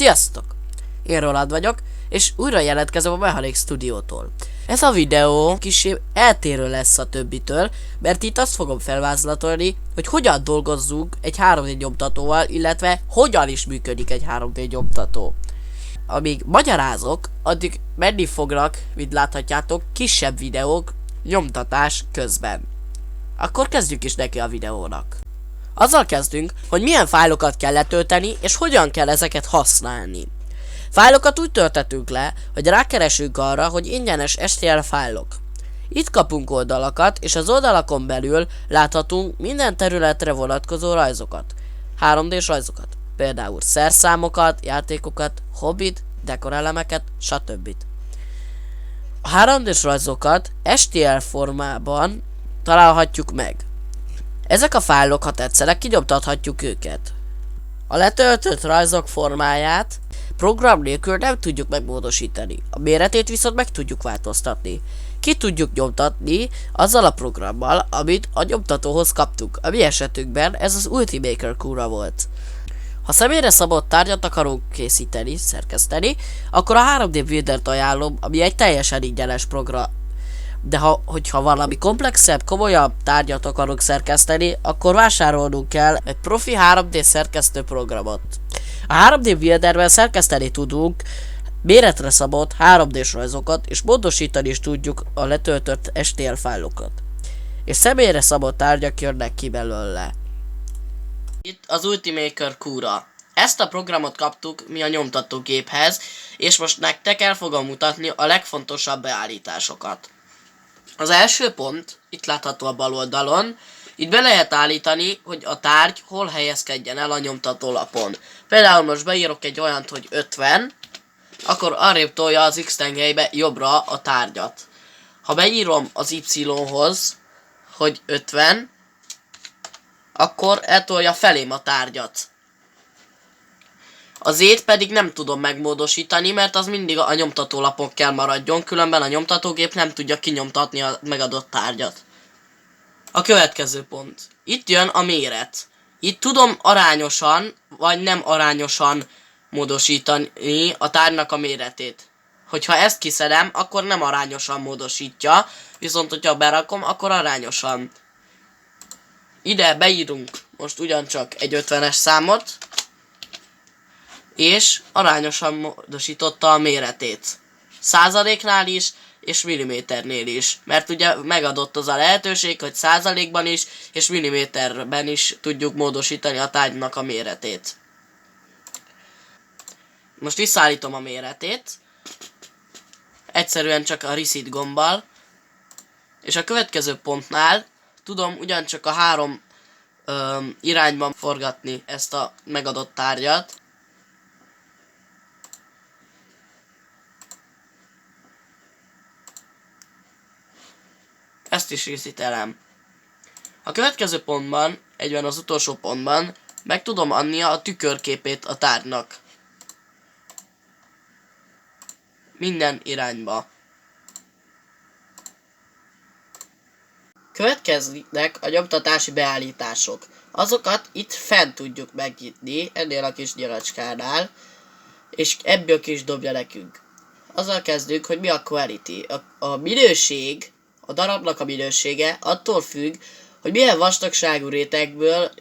Sziasztok! Én Roland vagyok, és újra jelentkezem a Mechanic Studiótól. Ez a videó kicsit eltérő lesz a többitől, mert itt azt fogom felvázlatolni, hogy hogyan dolgozzunk egy 3D nyomtatóval, illetve hogyan is működik egy 3D nyomtató. Amíg magyarázok, addig menni fognak, mint láthatjátok, kisebb videók nyomtatás közben. Akkor kezdjük is neki a videónak. Azzal kezdünk, hogy milyen fájlokat kell letölteni, és hogyan kell ezeket használni. Fájlokat úgy töltetünk le, hogy rákeresünk arra, hogy ingyenes STL fájlok. Itt kapunk oldalakat, és az oldalakon belül láthatunk minden területre vonatkozó rajzokat. 3D-s rajzokat, például szerszámokat, játékokat, hobbit, dekorelemeket, stb. A 3D-s rajzokat STL formában találhatjuk meg. Ezek a fájlok, ha tetszenek, kinyomtathatjuk őket. A letöltött rajzok formáját program nélkül nem tudjuk megmódosítani, a méretét viszont meg tudjuk változtatni. Ki tudjuk nyomtatni azzal a programmal, amit a nyomtatóhoz kaptuk. A mi esetünkben ez az Ultimaker Cura volt. Ha személyre szabott tárgyat akarunk készíteni, szerkeszteni, akkor a 3D Buildert ajánlom, ami egy teljesen ingyenes program. De hogyha valami komplexebb, komolyabb tárgyat akarunk szerkeszteni, akkor vásárolnunk kell egy profi 3D szerkesztő programot. A 3D Builderben szerkeszteni tudunk méretre szabott 3D-s rajzokat, és módosítani is tudjuk a letöltött STL fájlokat. És személyre szabott tárgyak jönnek ki belőle. Itt az Ultimaker Cura. Ezt a programot kaptuk mi a nyomtatógéphez, és most nektek el fogom mutatni a legfontosabb beállításokat. Az első pont, itt látható a bal oldalon, itt be lehet állítani, hogy a tárgy hol helyezkedjen el a nyomtatólapon. Például most beírok egy olyant, hogy 50, akkor arrébb tolja az X tengelybe jobbra a tárgyat. Ha beírom az Y-hoz, hogy 50, akkor eltolja felém a tárgyat. A Z-t pedig nem tudom megmódosítani, mert az mindig a nyomtatólapon kell maradjon, különben a nyomtatógép nem tudja kinyomtatni a megadott tárgyat. A következő pont. Itt jön a méret. Itt tudom arányosan, vagy nem arányosan módosítani a tárgynak a méretét. Hogyha ezt kiszedem, akkor nem arányosan módosítja, viszont hogyha berakom, akkor arányosan. Ide beírunk most ugyancsak egy 50-es számot, és arányosan módosította a méretét. Százaléknál is, és milliméternél is. Mert ugye megadott az a lehetőség, hogy százalékban is, és milliméterben is tudjuk módosítani a tárgynak a méretét. Most visszaállítom a méretét. Egyszerűen csak a Reset gombbal. És a következő pontnál tudom ugyancsak a három irányban forgatni ezt a megadott tárgyat. Ezt is resetelem. A következő pontban, egyben az utolsó pontban, meg tudom adni a tükörképét a tárgynak. Minden irányba. Következnek a nyomtatási beállítások. Azokat itt fent tudjuk megnyitni, ennél a kis nyilacskánál, és ebből kis dobja nekünk. Azzal kezdünk, hogy mi a quality. A minőség, a darabnak a minősége attól függ, hogy milyen vastagságú rétegből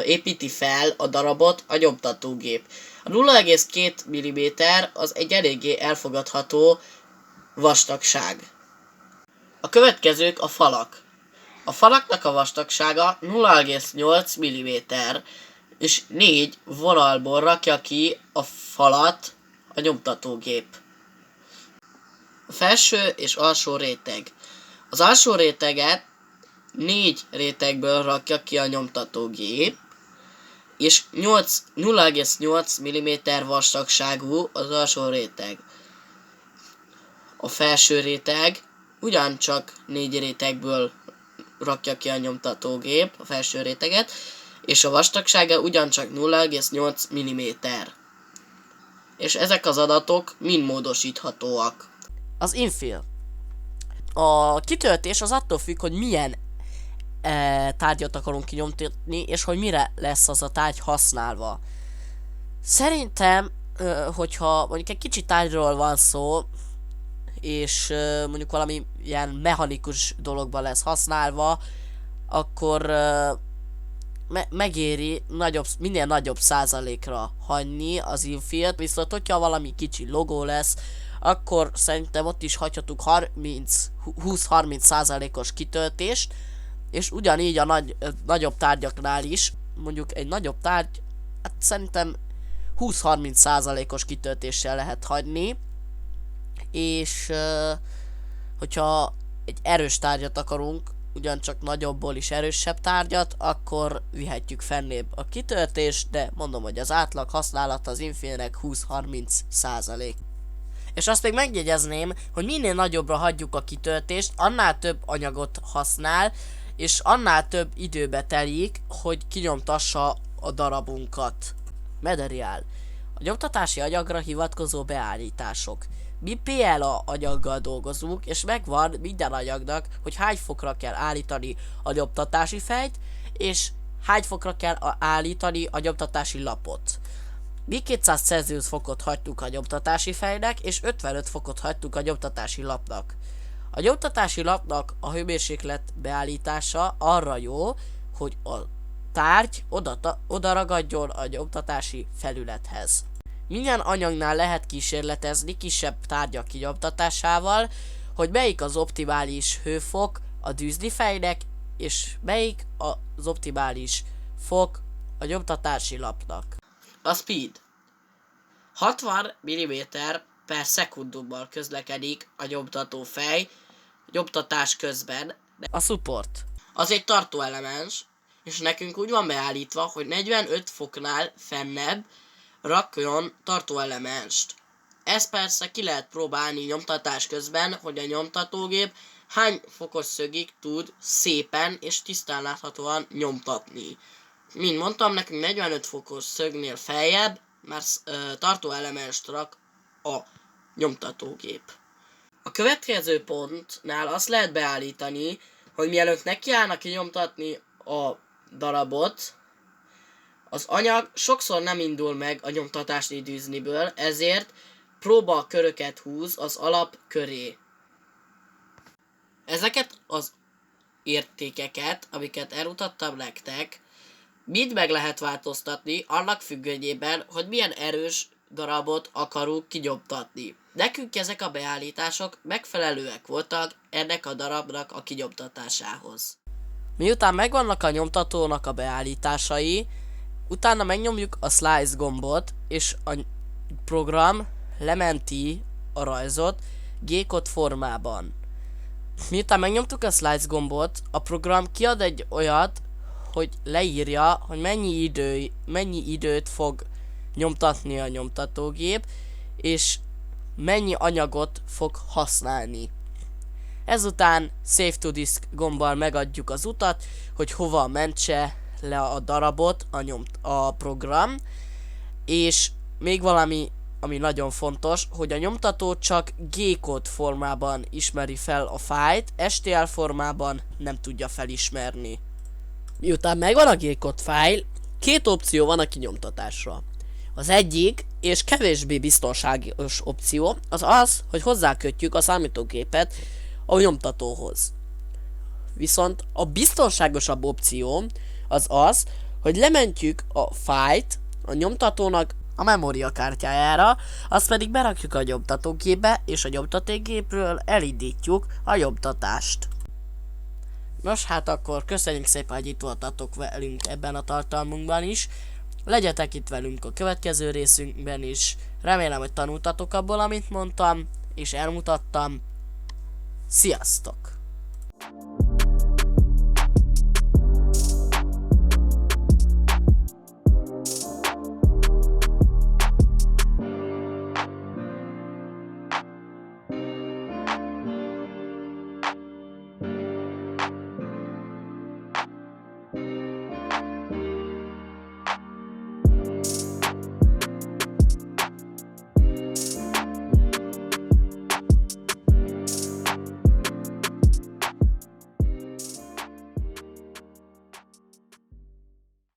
építi fel a darabot a nyomtatógép. A 0,2 mm az egy eléggé elfogadható vastagság. A következők a falak. A falaknak a vastagsága 0,8 mm, és 4 vonalból rakja ki a falat a nyomtatógép. A felső és alsó réteg. Az alsó réteget 4 rétegből rakja ki a nyomtatógép, és 0,8 mm vastagságú az alsó réteg. A felső réteg ugyancsak 4 rétegből rakja ki a nyomtatógép, a felső réteget, és a vastagsága ugyancsak 0,8 mm. És ezek az adatok mind módosíthatóak. Az infill. A kitöltés az attól függ, hogy milyen tárgyat akarunk kinyomtatni, és hogy mire lesz az a tárgy használva. Szerintem, hogyha mondjuk egy kicsi tárgyról van szó, és mondjuk valami ilyen mechanikus dologban lesz használva, akkor megéri minél nagyobb százalékra hagyni az infillt, viszont hogyha valami kicsi logó lesz, akkor szerintem ott is hagyhatunk 20-30 százalékos kitöltést, és ugyanígy a nagyobb tárgyaknál is, mondjuk egy nagyobb tárgy, hát szerintem 20-30 százalékos kitöltéssel lehet hagyni, és hogyha egy erős tárgyat akarunk, ugyancsak nagyobbból is erősebb tárgyat, akkor vihetjük fennébb a kitöltést, de mondom, hogy az átlag használat az infillnek 20-30%. És azt még megjegyezném, hogy minél nagyobbra hagyjuk a kitöltést, annál több anyagot használ, és annál több időbe telik, hogy kinyomtassa a darabunkat. Material. A nyomtatási anyagra hivatkozó beállítások. Mi PLA anyaggal dolgozunk, és megvan minden anyagnak, hogy hány fokra kell állítani a nyomtatási fejt, és hány fokra kell állítani a nyomtatási lapot. Mi 200 Celsius fokot hagytuk a nyomtatási fejnek, és 55 fokot hagytuk a nyomtatási lapnak. A nyomtatási lapnak a hőmérséklet beállítása arra jó, hogy a tárgy oda ragadjon a nyomtatási felülethez. Minden anyagnál lehet kísérletezni kisebb tárgyak kinyomtatásával, hogy melyik az optimális hőfok a dűznifejnek, és melyik az optimális fok a nyomtatási lapnak. A speed. 60 mm/szekundummal közlekedik a nyomtatófej nyomtatás közben. A support. Az egy tartóelemens, és nekünk úgy van beállítva, hogy 45 foknál fennebb rakjon tartóelemenst. Ezt persze ki lehet próbálni nyomtatás közben, hogy a nyomtatógép hány fokos szögig tud szépen és tisztán láthatóan nyomtatni. Mint mondtam, nekünk 45 fokos szögnél feljebb, mert tartóelemenst rak a nyomtatógép. A következő pontnál azt lehet beállítani, hogy mielőtt nekiállnak kinyomtatni a darabot, az anyag sokszor nem indul meg a nyomtatási dűzniből, ezért próbaköröket húz az alap köré. Ezeket az értékeket, amiket elmutattam nektek, mind meg lehet változtatni annak függvényében, hogy milyen erős darabot akarunk kinyomtatni. Nekünk ezek a beállítások megfelelőek voltak ennek a darabnak a kinyomtatásához. Miután megvannak a nyomtatónak a beállításai, utána megnyomjuk a slice gombot, és a program lementi a rajzot G-kod formában. Miután megnyomtuk a slice gombot, a program kiad egy olyat, hogy leírja, hogy mennyi időt fog nyomtatni a nyomtatógép, és mennyi anyagot fog használni. Ezután Save to Disk gombbal megadjuk az utat, hogy hova mentse le a darabot a program, és még valami, ami nagyon fontos, hogy a nyomtató csak G-kód formában ismeri fel a fájlt, STL formában nem tudja felismerni. Miután megvan a G-kód fájl, két opció van a kinyomtatásra. Az egyik, és kevésbé biztonságos opció, az az, hogy hozzákötjük a számítógépet a nyomtatóhoz. Viszont a biztonságosabb opció az az, hogy lementjük a fájlt a nyomtatónak a memóriakártyájára, azt pedig berakjuk a nyomtatógépbe, és a nyomtatógépről elindítjuk a nyomtatást. Nos, hát akkor köszönjük szépen, hogy itt voltatok velünk ebben a tartalmunkban is. Legyetek itt velünk a következő részünkben is. Remélem, hogy tanultatok abból, amit mondtam, és elmutattam. Sziasztok!